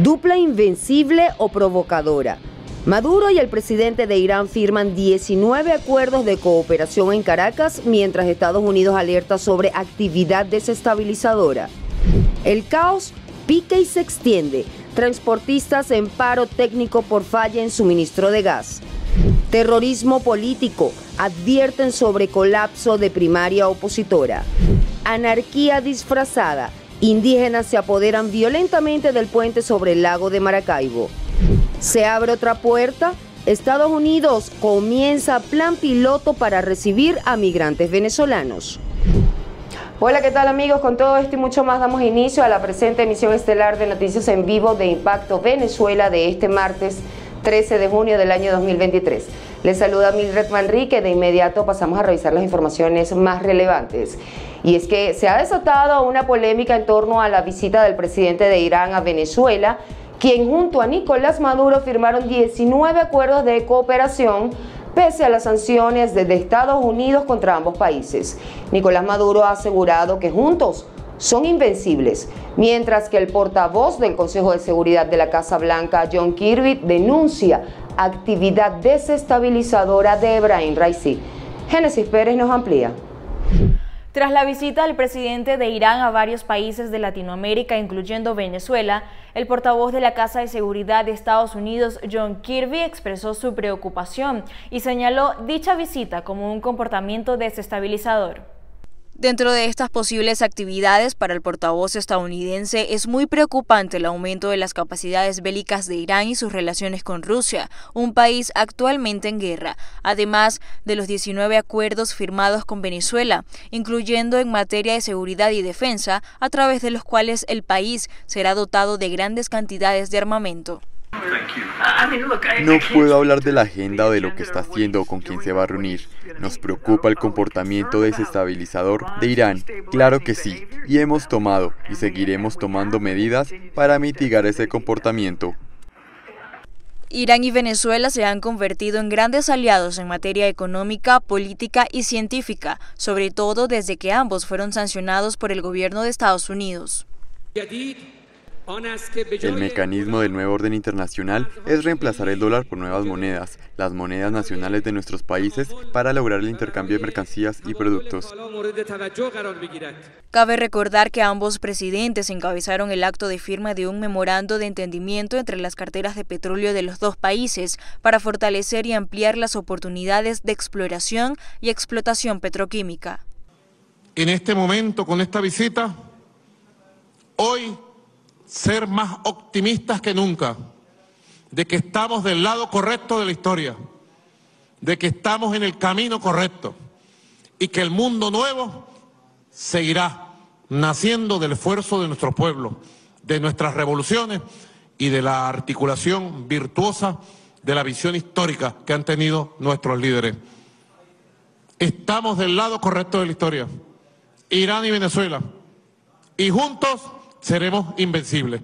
Dupla invencible o provocadora. Maduro y el presidente de Irán firman 19 acuerdos de cooperación en Caracas, mientras Estados Unidos alerta sobre actividad desestabilizadora. El caos pica y se extiende. Transportistas en paro técnico por falla en suministro de gas. Terrorismo político. Advierten sobre colapso de primaria opositora. Anarquía disfrazada. Indígenas se apoderan violentamente del puente sobre el lago de Maracaibo. Se abre otra puerta. Estados Unidos comienza plan piloto para recibir a migrantes venezolanos. Hola, ¿qué tal amigos? Con todo esto y mucho más damos inicio a la presente emisión estelar de Noticias en Vivo de Impacto Venezuela de este martes 13 de junio del año 2023. Les saluda Mildred Manrique. De inmediato pasamos a revisar las informaciones más relevantes. Y es que se ha desatado una polémica en torno a la visita del presidente de Irán a Venezuela, quien junto a Nicolás Maduro firmaron 19 acuerdos de cooperación pese a las sanciones desde Estados Unidos contra ambos países. Nicolás Maduro ha asegurado que juntos son invencibles, mientras que el portavoz del Consejo de Seguridad de la Casa Blanca, John Kirby, denuncia actividad desestabilizadora de Ebrahim Raisi. Génesis Pérez nos amplía. Tras la visita del presidente de Irán a varios países de Latinoamérica, incluyendo Venezuela, el portavoz de la Casa de Seguridad de Estados Unidos, John Kirby, expresó su preocupación y señaló dicha visita como un comportamiento desestabilizador. Dentro de estas posibles actividades, para el portavoz estadounidense es muy preocupante el aumento de las capacidades bélicas de Irán y sus relaciones con Rusia, un país actualmente en guerra, además de los 19 acuerdos firmados con Venezuela, incluyendo en materia de seguridad y defensa, a través de los cuales el país será dotado de grandes cantidades de armamento. No puedo hablar de la agenda o de lo que está haciendo o con quién se va a reunir. Nos preocupa el comportamiento desestabilizador de Irán. Claro que sí, y hemos tomado y seguiremos tomando medidas para mitigar ese comportamiento. Irán y Venezuela se han convertido en grandes aliados en materia económica, política y científica, sobre todo desde que ambos fueron sancionados por el gobierno de Estados Unidos. El mecanismo del nuevo orden internacional es reemplazar el dólar por nuevas monedas, las monedas nacionales de nuestros países, para lograr el intercambio de mercancías y productos. Cabe recordar que ambos presidentes encabezaron el acto de firma de un memorando de entendimiento entre las carteras de petróleo de los dos países para fortalecer y ampliar las oportunidades de exploración y explotación petroquímica. En este momento, con esta visita, hoy ser más optimistas que nunca, de que estamos del lado correcto de la historia, de que estamos en el camino correcto y que el mundo nuevo seguirá naciendo del esfuerzo de nuestros pueblos, de nuestras revoluciones y de la articulación virtuosa de la visión histórica que han tenido nuestros líderes. Estamos del lado correcto de la historia, Irán y Venezuela, y juntos seremos invencibles.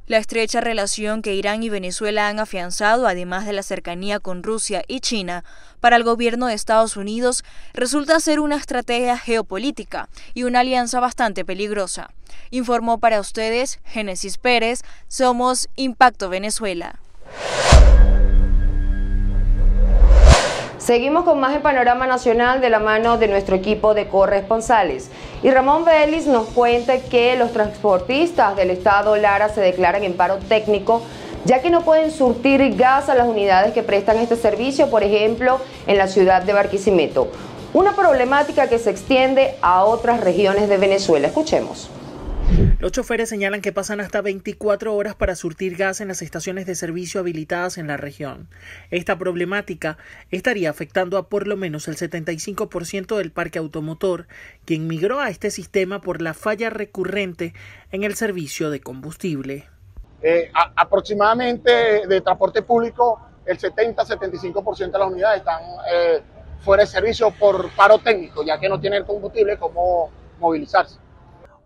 La estrecha relación que Irán y Venezuela han afianzado, además de la cercanía con Rusia y China, para el gobierno de Estados Unidos resulta ser una estrategia geopolítica y una alianza bastante peligrosa. Informó para ustedes Génesis Pérez. Somos Impacto Venezuela. Seguimos con más en Panorama Nacional de la mano de nuestro equipo de corresponsales. Y Ramón Vélez nos cuenta que los transportistas del estado Lara se declaran en paro técnico, ya que no pueden surtir gas a las unidades que prestan este servicio, por ejemplo, en la ciudad de Barquisimeto. Una problemática que se extiende a otras regiones de Venezuela. Escuchemos. Los choferes señalan que pasan hasta 24 horas para surtir gas en las estaciones de servicio habilitadas en la región. Esta problemática estaría afectando a por lo menos el 75% del parque automotor, quien migró a este sistema por la falla recurrente en el servicio de combustible. Aproximadamente de transporte público, el 70-75% de las unidades están fuera de servicio por paro técnico, ya que no tienen combustible cómo movilizarse.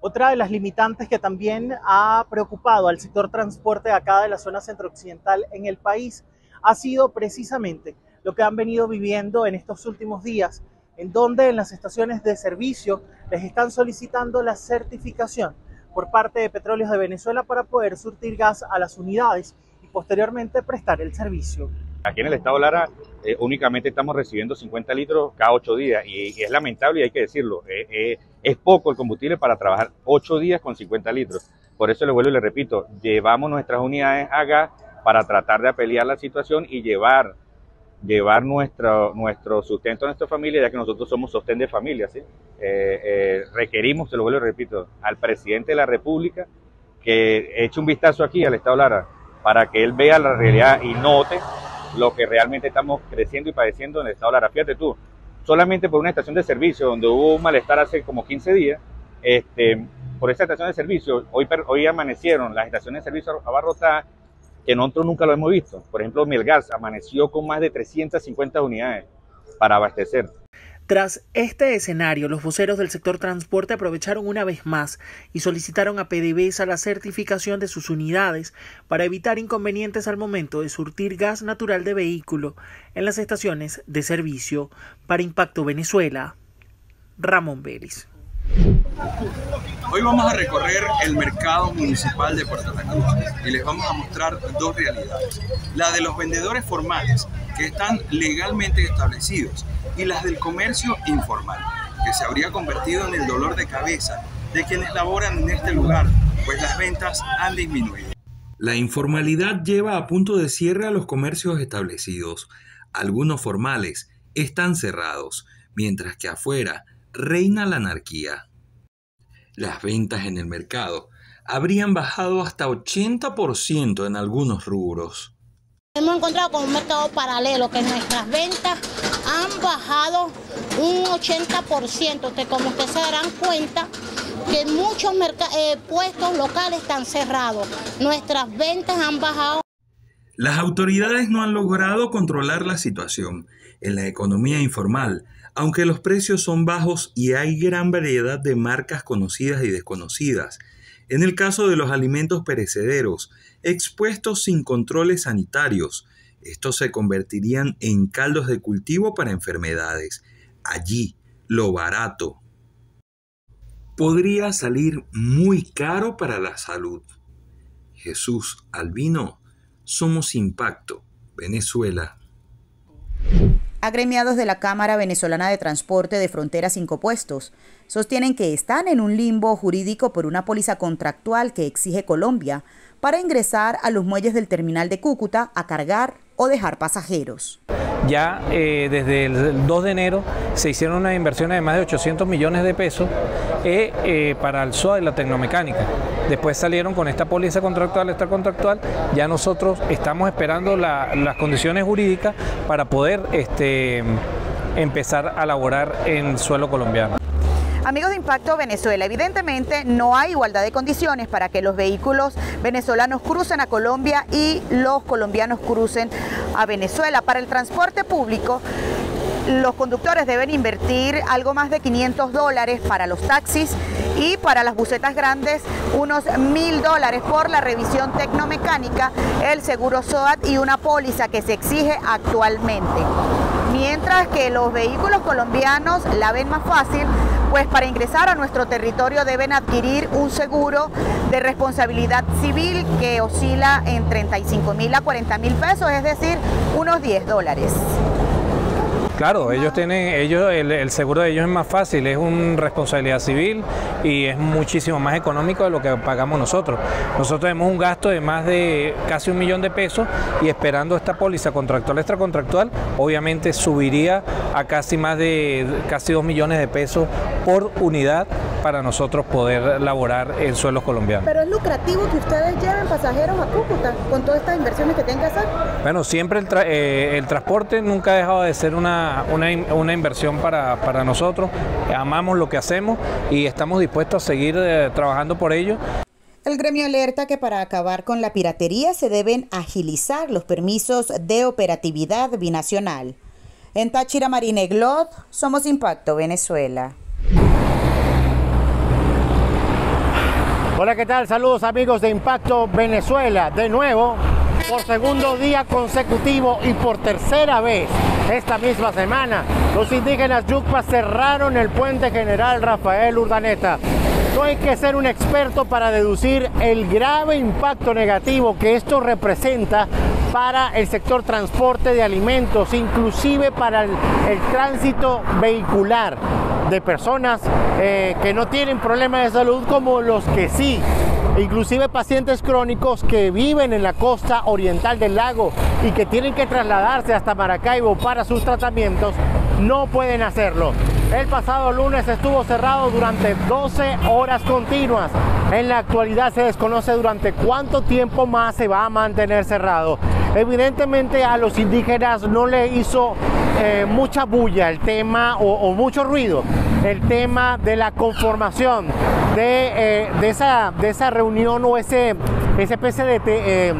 Otra de las limitantes que también ha preocupado al sector transporte acá de la zona centro-occidental en el país ha sido precisamente lo que han venido viviendo en estos últimos días, en donde en las estaciones de servicio les están solicitando la certificación por parte de Petróleos de Venezuela para poder surtir gas a las unidades y posteriormente prestar el servicio. Aquí en el estado Lara únicamente estamos recibiendo 50 litros cada 8 días y es lamentable y hay que decirlo, es poco el combustible para trabajar 8 días con 50 litros. Por eso le vuelvo y le repito, llevamos nuestras unidades a gas para tratar de apalear la situación y llevar nuestro sustento a nuestra familia, ya que nosotros somos sostén de familia, ¿sí? Requerimos, se lo vuelvo y repito, al presidente de la República que eche un vistazo aquí al estado Lara para que él vea la realidad y note lo que realmente estamos creciendo y padeciendo en el estado Lara. Fíjate tú, solamente por una estación de servicio donde hubo un malestar hace como 15 días, por esa estación de servicio, hoy amanecieron las estaciones de servicio abarrotadas, que nosotros nunca lo hemos visto. Por ejemplo, Melgas amaneció con más de 350 unidades para abastecer. Tras este escenario, los voceros del sector transporte aprovecharon una vez más y solicitaron a PDVSA la certificación de sus unidades para evitar inconvenientes al momento de surtir gas natural de vehículo en las estaciones de servicio. Para Impacto Venezuela, Ramón Vélez. Hoy vamos a recorrer el mercado municipal de Puerto La Cruz y les vamos a mostrar dos realidades. La de los vendedores formales, que están legalmente establecidos, y las del comercio informal, que se habría convertido en el dolor de cabeza de quienes laboran en este lugar, pues las ventas han disminuido. La informalidad lleva a punto de cierre a los comercios establecidos. Algunos formales están cerrados, mientras que afuera reina la anarquía. Las ventas en el mercado habrían bajado hasta 80% en algunos rubros. Hemos encontrado con un mercado paralelo que nuestras ventas han bajado un 80%, que como ustedes se darán cuenta que muchos puestos locales están cerrados. Nuestras ventas han bajado. Las autoridades no han logrado controlar la situación en la economía informal, aunque los precios son bajos y hay gran variedad de marcas conocidas y desconocidas. En el caso de los alimentos perecederos, expuestos sin controles sanitarios, estos se convertirían en caldos de cultivo para enfermedades. Allí, lo barato podría salir muy caro para la salud. Jesús Albino, Somos Impacto, Venezuela. Agremiados de la Cámara Venezolana de Transporte de Fronteras sin Copuestos sostienen que están en un limbo jurídico por una póliza contractual que exige Colombia para ingresar a los muelles del terminal de Cúcuta a cargar o dejar pasajeros. Ya desde el 2 de enero se hicieron unas inversiones de más de 800 millones de pesos para el SOA y la tecnomecánica. Después salieron con esta póliza contractual, ya nosotros estamos esperando las condiciones jurídicas para poder empezar a laborar en suelo colombiano. Amigos de Impacto Venezuela, evidentemente no hay igualdad de condiciones para que los vehículos venezolanos crucen a Colombia y los colombianos crucen a Venezuela. Para el transporte público, los conductores deben invertir algo más de $500 para los taxis y para las busetas grandes unos $1.000 por la revisión tecnomecánica, el seguro SOAT y una póliza que se exige actualmente. Mientras que los vehículos colombianos la ven más fácil, pues para ingresar a nuestro territorio deben adquirir un seguro de responsabilidad civil que oscila en 35.000 a 40.000 pesos, es decir, unos $10. Claro, el seguro de ellos es más fácil, es una responsabilidad civil y es muchísimo más económico de lo que pagamos nosotros. Nosotros tenemos un gasto de más de casi $1 millón y esperando esta póliza contractual extracontractual, obviamente subiría a casi 2 millones de pesos por unidad para nosotros poder laborar en suelos colombianos. Pero es lucrativo que ustedes lleven pasajeros a Cúcuta con todas estas inversiones que tienen que hacer. Bueno, siempre el transporte nunca ha dejado de ser una inversión para nosotros. Amamos lo que hacemos y estamos dispuestos a seguir trabajando por ello. El gremio alerta que para acabar con la piratería se deben agilizar los permisos de operatividad binacional. En Táchira, Marineglot, Somos Impacto Venezuela. Hola, ¿qué tal? Saludos amigos de Impacto Venezuela. De nuevo, por segundo día consecutivo y por tercera vez esta misma semana, los indígenas Yucpa cerraron el puente General Rafael Urdaneta. No hay que ser un experto para deducir el grave impacto negativo que esto representa para el sector transporte de alimentos, inclusive para el tránsito vehicular de personas que no tienen problemas de salud como los que sí. Inclusive pacientes crónicos que viven en la costa oriental del lago y que tienen que trasladarse hasta Maracaibo para sus tratamientos, no pueden hacerlo. El pasado lunes estuvo cerrado durante 12 horas continuas. En la actualidad se desconoce durante cuánto tiempo más se va a mantener cerrado. Evidentemente a los indígenas no le hizo mucha bulla el tema o mucho ruido el tema de la conformación de esa reunión o esa especie de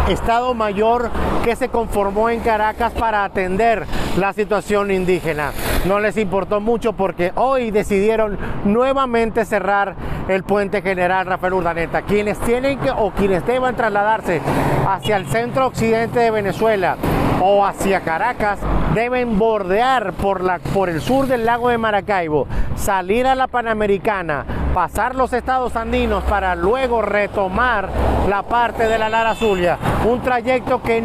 Estado Mayor que se conformó en Caracas para atender la situación indígena. No les importó mucho porque hoy decidieron nuevamente cerrar el puente General Rafael Urdaneta. Quienes tienen que o quienes deban trasladarse hacia el centro occidente de Venezuela o hacia Caracas deben bordear por el sur del lago de Maracaibo, salir a la Panamericana, pasar los estados andinos para luego retomar la parte de la Lara Zulia. Un trayecto que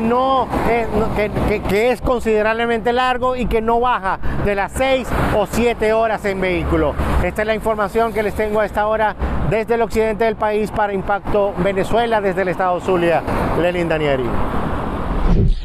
es considerablemente largo y que no baja de las 6 o 7 horas en vehículo. Esta es la información que les tengo a esta hora desde el occidente del país para Impacto Venezuela, desde el estado Zulia. Lenin Danieri.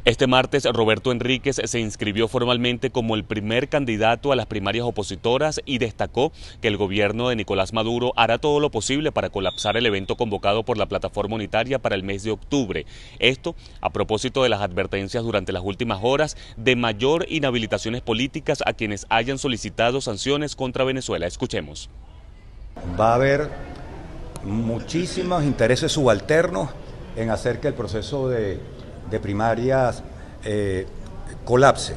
Este martes, Roberto Enríquez se inscribió formalmente como el primer candidato a las primarias opositoras y destacó que el gobierno de Nicolás Maduro hará todo lo posible para colapsar el evento convocado por la plataforma unitaria para el mes de octubre. Esto a propósito de las advertencias durante las últimas horas de mayor inhabilitaciones políticas a quienes hayan solicitado sanciones contra Venezuela. Escuchemos. Va a haber muchísimos intereses subalternos en hacer que el proceso de primarias colapse,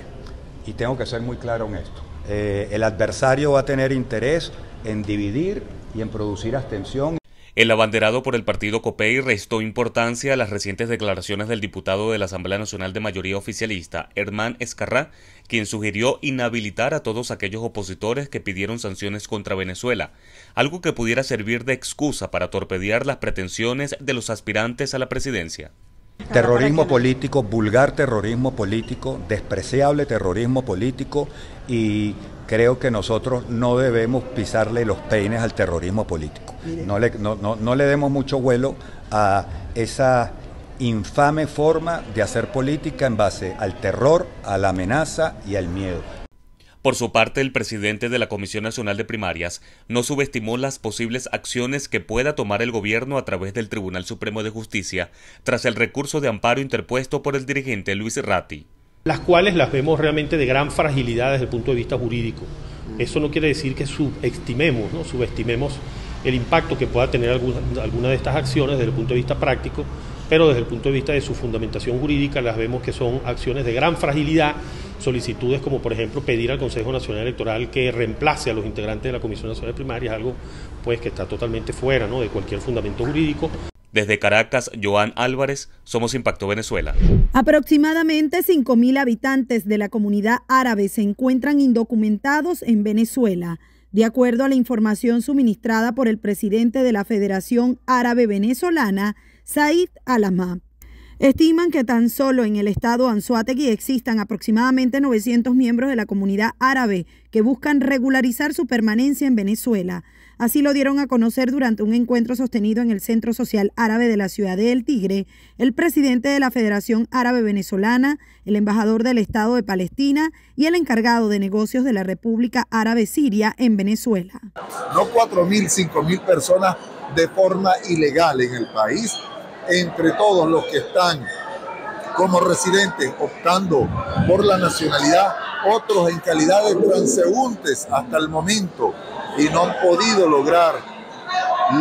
y tengo que ser muy claro en esto. El adversario va a tener interés en dividir y en producir abstención. El abanderado por el partido COPEI restó importancia a las recientes declaraciones del diputado de la Asamblea Nacional de mayoría oficialista, Herman Escarrá, quien sugirió inhabilitar a todos aquellos opositores que pidieron sanciones contra Venezuela, algo que pudiera servir de excusa para torpedear las pretensiones de los aspirantes a la presidencia. Terrorismo político, vulgar terrorismo político, despreciable terrorismo político, y creo que nosotros no debemos pisarle los peines al terrorismo político. No le demos mucho vuelo a esa infame forma de hacer política en base al terror, a la amenaza y al miedo. Por su parte, el presidente de la Comisión Nacional de Primarias no subestimó las posibles acciones que pueda tomar el gobierno a través del Tribunal Supremo de Justicia tras el recurso de amparo interpuesto por el dirigente Luis Ratti. Las cuales las vemos realmente de gran fragilidad desde el punto de vista jurídico. Eso no quiere decir que subestimemos el impacto que pueda tener alguna de estas acciones desde el punto de vista práctico, pero desde el punto de vista de su fundamentación jurídica las vemos que son acciones de gran fragilidad, solicitudes como por ejemplo pedir al Consejo Nacional Electoral que reemplace a los integrantes de la Comisión Nacional de Primarias, algo pues que está totalmente fuera, ¿no?, de cualquier fundamento jurídico. Desde Caracas, Joan Álvarez, Somos Impacto Venezuela. Aproximadamente 5.000 habitantes de la comunidad árabe se encuentran indocumentados en Venezuela, de acuerdo a la información suministrada por el presidente de la Federación Árabe Venezolana, Said Al-Ahmad. Estiman que tan solo en el estado Anzoátegui existan aproximadamente 900 miembros de la comunidad árabe que buscan regularizar su permanencia en Venezuela. Así lo dieron a conocer durante un encuentro sostenido en el Centro Social Árabe de la ciudad de El Tigre, el presidente de la Federación Árabe Venezolana, el embajador del Estado de Palestina y el encargado de negocios de la República Árabe Siria en Venezuela. No 4.000, 5.000 personas de forma ilegal en el país, entre todos los que están como residentes optando por la nacionalidad, otros en calidad de transeúntes hasta el momento y no han podido lograr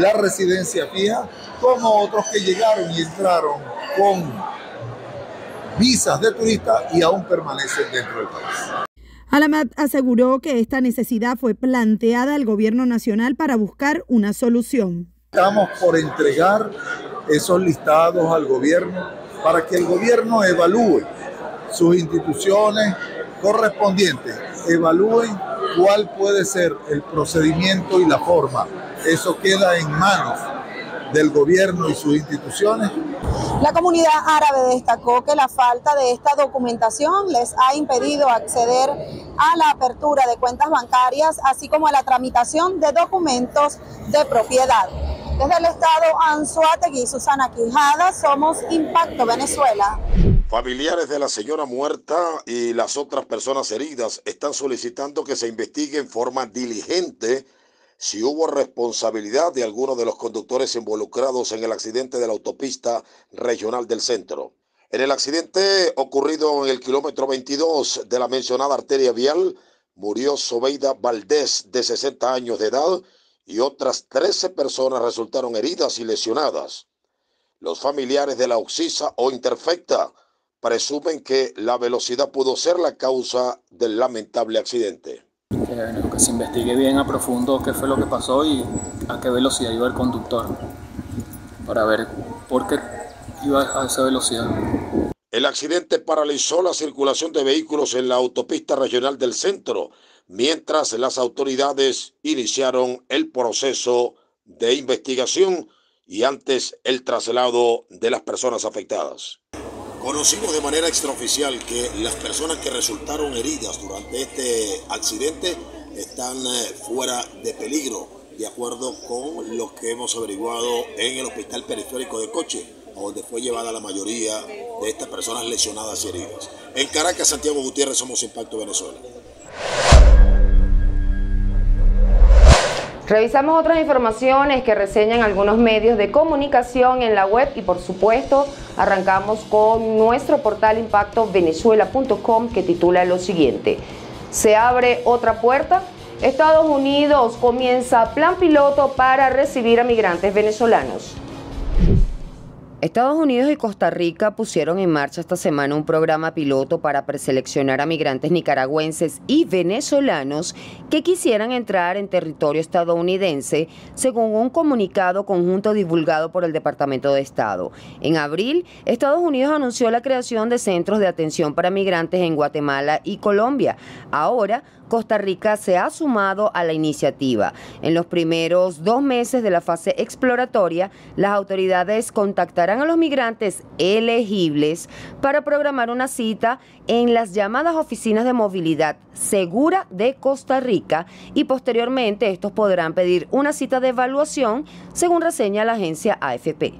la residencia fija, como otros que llegaron y entraron con visas de turista y aún permanecen dentro del país. Al-Ahmad aseguró que esta necesidad fue planteada al gobierno nacional para buscar una solución. Estamos por entregar esos listados al gobierno para que el gobierno evalúe sus instituciones correspondientes, evalúen cuál puede ser el procedimiento y la forma eso queda en manos del gobierno y sus instituciones. La comunidad árabe destacó que la falta de esta documentación les ha impedido acceder a la apertura de cuentas bancarias, así como a la tramitación de documentos de propiedad. Desde el estado Anzoátegui, Susana Quijada, somos Impacto Venezuela. Familiares de la señora muerta y las otras personas heridas están solicitando que se investigue en forma diligente si hubo responsabilidad de alguno de los conductores involucrados en el accidente de la autopista regional del centro. En el accidente ocurrido en el kilómetro 22 de la mencionada arteria vial, murió Sobeida Valdés, de 60 años de edad, y otras 13 personas resultaron heridas y lesionadas. Los familiares de la oxisa o interfecta presumen que la velocidad pudo ser la causa del lamentable accidente. Que se investigue bien a profundo qué fue lo que pasó y a qué velocidad iba el conductor, para ver por qué iba a esa velocidad. El accidente paralizó la circulación de vehículos en la autopista regional del centro, mientras las autoridades iniciaron el proceso de investigación y antes el traslado de las personas afectadas. Conocimos de manera extraoficial que las personas que resultaron heridas durante este accidente están fuera de peligro, de acuerdo con lo que hemos averiguado en el Hospital Periférico de Coche, a donde fue llevada la mayoría de estas personas lesionadas y heridas. En Caracas, Santiago Gutiérrez, somos Impacto Venezuela. Revisamos otras informaciones que reseñan algunos medios de comunicación en la web y por supuesto arrancamos con nuestro portal impactovenezuela.com, que titula lo siguiente: se abre otra puerta. Estados Unidos comienza plan piloto para recibir a migrantes venezolanos. Estados Unidos y Costa Rica pusieron en marcha esta semana un programa piloto para preseleccionar a migrantes nicaragüenses y venezolanos que quisieran entrar en territorio estadounidense, según un comunicado conjunto divulgado por el Departamento de Estado. En abril, Estados Unidos anunció la creación de centros de atención para migrantes en Guatemala y Colombia. Ahora, Costa Rica se ha sumado a la iniciativa. En los primeros 2 meses de la fase exploratoria, las autoridades contactarán a los migrantes elegibles para programar una cita en las llamadas oficinas de movilidad segura de Costa Rica y posteriormente estos podrán pedir una cita de evaluación, según reseña la agencia AFP.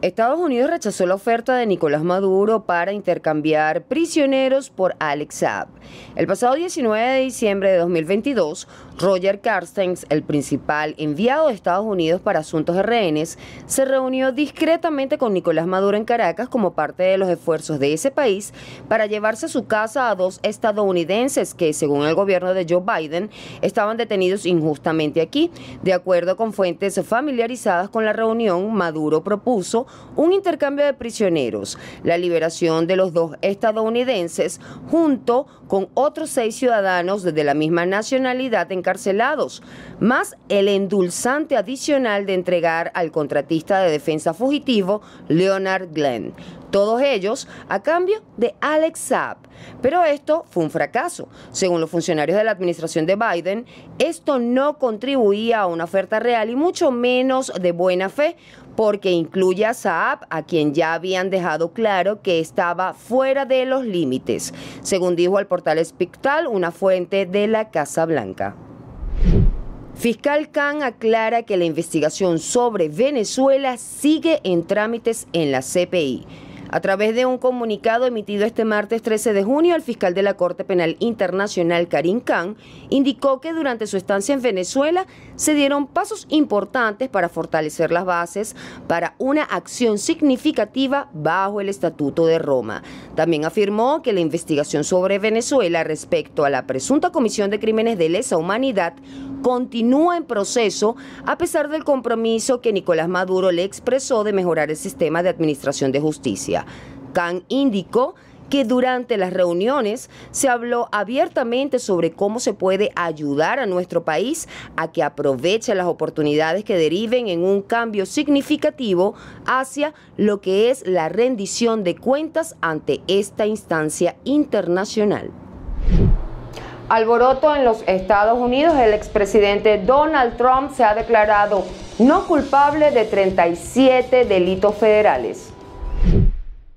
Estados Unidos rechazó la oferta de Nicolás Maduro para intercambiar prisioneros por Alex Saab. El pasado 19 de diciembre de 2022, Roger Carstens, el principal enviado de Estados Unidos para asuntos de rehenes, se reunió discretamente con Nicolás Maduro en Caracas como parte de los esfuerzos de ese país para llevarse a su casa a 2 estadounidenses que, según el gobierno de Joe Biden, estaban detenidos injustamente aquí. De acuerdo con fuentes familiarizadas con la reunión, Maduro propuso un intercambio de prisioneros, la liberación de los 2 estadounidenses junto con otros 6 ciudadanos de la misma nacionalidad encarcelados, más el endulzante adicional de entregar al contratista de defensa fugitivo Leonard Glenn. Todos ellos a cambio de Alex Saab. Pero esto fue un fracaso. Según los funcionarios de la administración de Biden, esto no contribuía a una oferta real y mucho menos de buena fe, porque incluye a Saab, a quien ya habían dejado claro que estaba fuera de los límites, según dijo al portal Spectal una fuente de la Casa Blanca. Fiscal Khan aclara que la investigación sobre Venezuela sigue en trámites en la CPI. A través de un comunicado emitido este martes 13 de junio, el fiscal de la Corte Penal Internacional, Karim Khan, indicó que durante su estancia en Venezuela se dieron pasos importantes para fortalecer las bases para una acción significativa bajo el Estatuto de Roma. También afirmó que la investigación sobre Venezuela respecto a la presunta comisión de crímenes de lesa humanidad continúa en proceso a pesar del compromiso que Nicolás Maduro le expresó de mejorar el sistema de administración de justicia. Khan indicó que durante las reuniones se habló abiertamente sobre cómo se puede ayudar a nuestro país a que aproveche las oportunidades que deriven en un cambio significativo hacia lo que es la rendición de cuentas ante esta instancia internacional. Alboroto en los Estados Unidos. El expresidente Donald Trump se ha declarado no culpable de 37 delitos federales.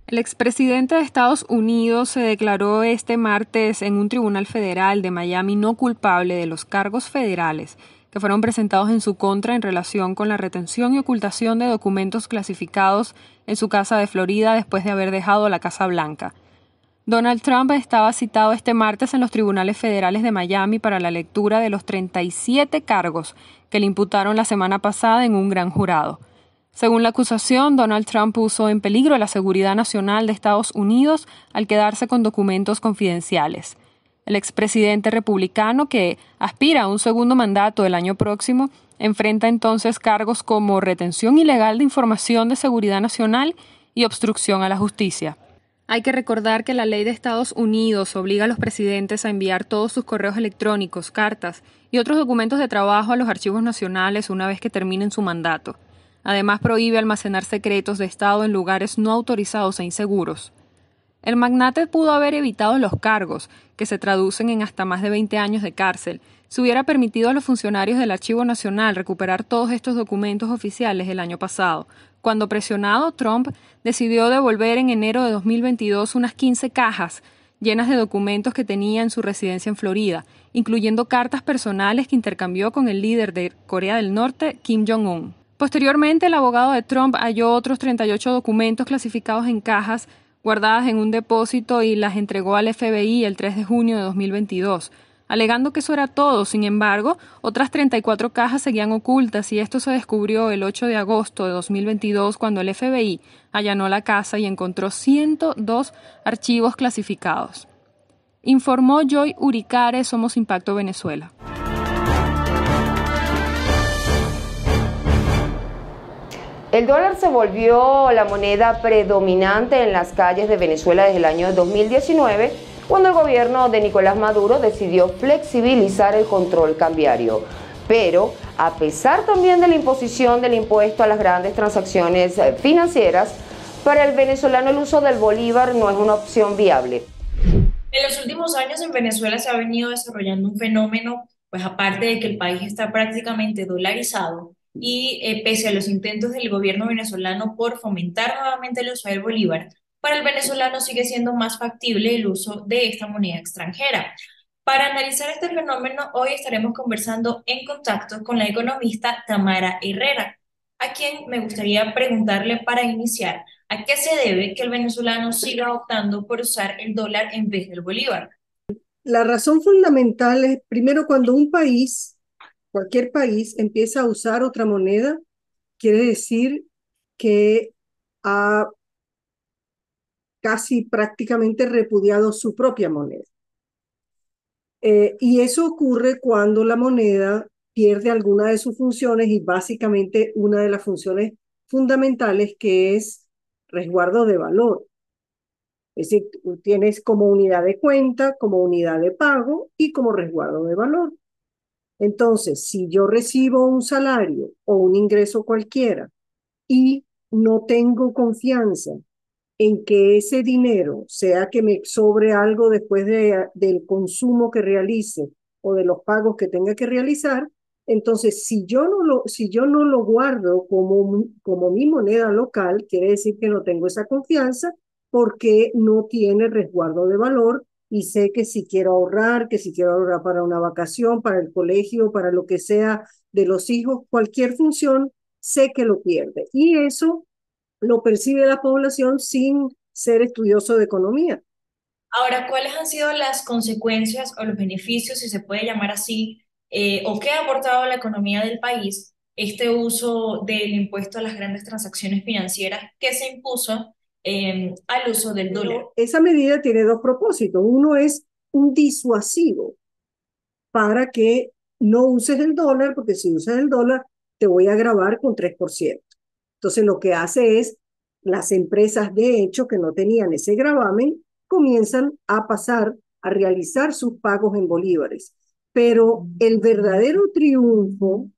El expresidente de Estados Unidos se declaró este martes en un tribunal federal de Miami no culpable de los cargos federales que fueron presentados en su contra en relación con la retención y ocultación de documentos clasificados en su casa de Florida después de haber dejado la Casa Blanca. Donald Trump estaba citado este martes en los tribunales federales de Miami para la lectura de los 37 cargos que le imputaron la semana pasada en un gran jurado. Según la acusación, Donald Trump puso en peligro la seguridad nacional de Estados Unidos al quedarse con documentos confidenciales. El expresidente republicano, que aspira a un segundo mandato el año próximo, enfrenta entonces cargos como retención ilegal de información de seguridad nacional y obstrucción a la justicia. Hay que recordar que la ley de Estados Unidos obliga a los presidentes a enviar todos sus correos electrónicos, cartas y otros documentos de trabajo a los archivos nacionales una vez que terminen su mandato. Además, prohíbe almacenar secretos de Estado en lugares no autorizados e inseguros. El magnate pudo haber evitado los cargos, que se traducen en hasta más de 20 años de cárcel, si hubiera permitido a los funcionarios del Archivo Nacional recuperar todos estos documentos oficiales el año pasado, cuando presionado, Trump decidió devolver en enero de 2022 unas 15 cajas llenas de documentos que tenía en su residencia en Florida, incluyendo cartas personales que intercambió con el líder de Corea del Norte, Kim Jong-un. Posteriormente, el abogado de Trump halló otros 38 documentos clasificados en cajas guardadas en un depósito y las entregó al FBI el 3 de junio de 2022, alegando que eso era todo. Sin embargo, otras 34 cajas seguían ocultas y esto se descubrió el 8 de agosto de 2022 cuando el FBI allanó la casa y encontró 102 archivos clasificados. Informó Joy Uricare, Somos Impacto Venezuela. El dólar se volvió la moneda predominante en las calles de Venezuela desde el año 2019, cuando el gobierno de Nicolás Maduro decidió flexibilizar el control cambiario. Pero, a pesar también de la imposición del impuesto a las grandes transacciones financieras, para el venezolano el uso del bolívar no es una opción viable. En los últimos años en Venezuela se ha venido desarrollando un fenómeno, pues aparte de que el país está prácticamente dolarizado, y pese a los intentos del gobierno venezolano por fomentar nuevamente el uso del bolívar, para el venezolano sigue siendo más factible el uso de esta moneda extranjera. Para analizar este fenómeno, hoy estaremos conversando en contacto con la economista Tamara Herrera, a quien me gustaría preguntarle para iniciar, ¿a qué se debe que el venezolano siga optando por usar el dólar en vez del bolívar? La razón fundamental es, primero, cuando un país, cualquier país, empieza a usar otra moneda, quiere decir que ha casi prácticamente repudiado su propia moneda. Y eso ocurre cuando la moneda pierde alguna de sus funciones y básicamente una de las funciones fundamentales, que es resguardo de valor. Es decir, tú tienes como unidad de cuenta, como unidad de pago y como resguardo de valor. Entonces, si yo recibo un salario o un ingreso cualquiera y no tengo confianza en que ese dinero, sea que me sobre algo después del consumo que realice o de los pagos que tenga que realizar, entonces si yo no lo guardo como mi moneda local, quiere decir que no tengo esa confianza porque no tiene resguardo de valor. Y sé que si quiero ahorrar para una vacación, para el colegio, para lo que sea de los hijos, cualquier función, sé que lo pierde. Y eso lo percibe la población sin ser estudioso de economía. Ahora, ¿cuáles han sido las consecuencias o los beneficios, si se puede llamar así, o qué ha aportado a la economía del país este uso del impuesto a las grandes transacciones financieras que se impuso al uso del dólar? Esa medida tiene dos propósitos. Uno es un disuasivo para que no uses el dólar, porque si usas el dólar te voy a gravar con 3%. Entonces lo que hace es, las empresas de hecho que no tenían ese gravamen comienzan a pasar a realizar sus pagos en bolívares. Pero el verdadero triunfo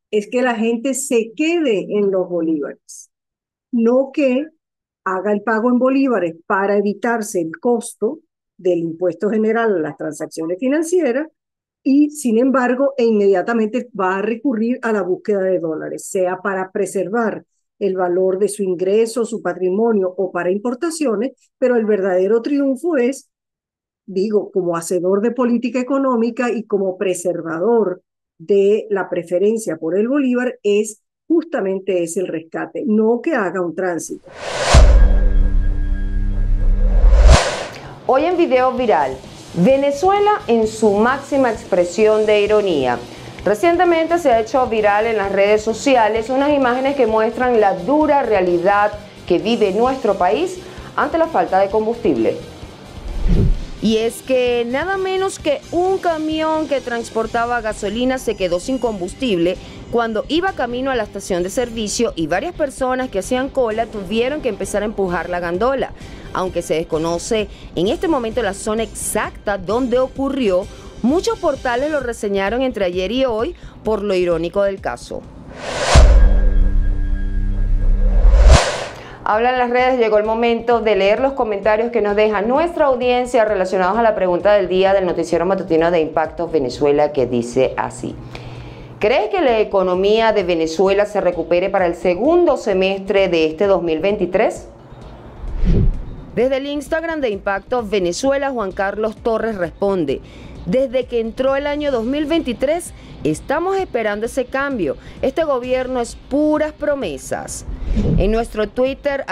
es que la gente se quede en los bolívares, no que haga el pago en bolívares para evitarse el costo del impuesto general a las transacciones financieras y, sin embargo, inmediatamente va a recurrir a la búsqueda de dólares, sea para preservar el valor de su ingreso, su patrimonio o para importaciones, pero el verdadero triunfo es, digo, como hacedor de política económica y como preservador de la preferencia por el bolívar, es justamente ese el rescate, no que haga un tránsito. Hoy en video viral, Venezuela en su máxima expresión de ironía. Recientemente se ha hecho viral en las redes sociales unas imágenes que muestran la dura realidad que vive nuestro país ante la falta de combustible. Y es que nada menos que un camión que transportaba gasolina se quedó sin combustible cuando iba camino a la estación de servicio y varias personas que hacían cola tuvieron que empezar a empujar la gandola. Aunque se desconoce en este momento la zona exacta donde ocurrió, muchos portales lo reseñaron entre ayer y hoy por lo irónico del caso. Hablan las redes, llegó el momento de leer los comentarios que nos deja nuestra audiencia relacionados a la pregunta del día del noticiero matutino de Impacto Venezuela, que dice así: ¿crees que la economía de Venezuela se recupere para el segundo semestre de este 2023? Desde el Instagram de Impacto Venezuela, Juan Carlos Torres responde: desde que entró el año 2023, estamos esperando ese cambio. Este gobierno es puras promesas. En nuestro Twitter,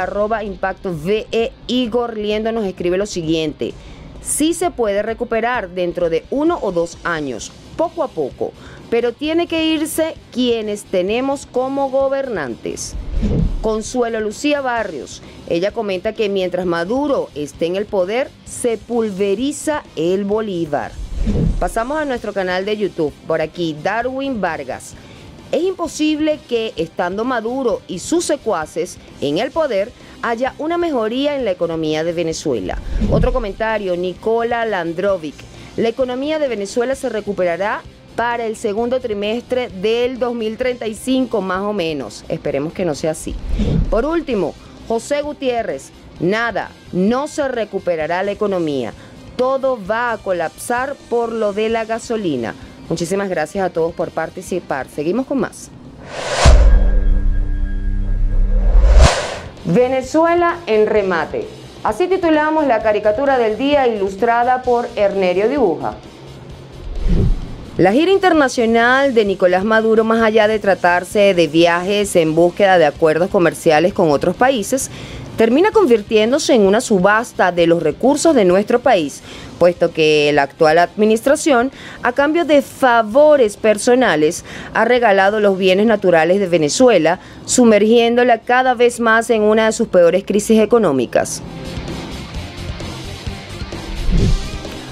@ImpactoVE, Igor Liendo nos escribe lo siguiente: sí se puede recuperar dentro de 1 o 2 años, poco a poco, pero tiene que irse quienes tenemos como gobernantes. Consuelo Lucía Barrios, ella comenta que mientras Maduro esté en el poder, se pulveriza el Bolívar. Pasamos a nuestro canal de YouTube, por aquí Darwin Vargas. Es imposible que, estando Maduro y sus secuaces en el poder, haya una mejoría en la economía de Venezuela. Otro comentario, Nicola Landrovic. La economía de Venezuela se recuperará para el segundo trimestre del 2035 más o menos. Esperemos que no sea así. Por último, José Gutiérrez. Nada, no se recuperará la economía. Todo va a colapsar por lo de la gasolina. Muchísimas gracias a todos por participar. Seguimos con más. Venezuela en remate. Así titulamos la caricatura del día ilustrada por Ernerio Dibuja. La gira internacional de Nicolás Maduro, más allá de tratarse de viajes en búsqueda de acuerdos comerciales con otros países, termina convirtiéndose en una subasta de los recursos de nuestro país, puesto que la actual administración, a cambio de favores personales, ha regalado los bienes naturales de Venezuela, sumergiéndola cada vez más en una de sus peores crisis económicas.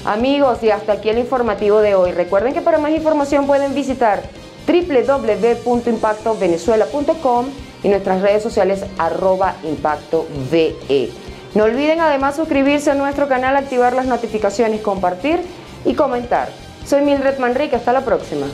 Amigos, y hasta aquí el informativo de hoy. Recuerden que para más información pueden visitar www.impactovenezuela.com y nuestras redes sociales @ImpactoVE. No olviden además suscribirse a nuestro canal, activar las notificaciones, compartir y comentar. Soy Mildred Manrique, hasta la próxima.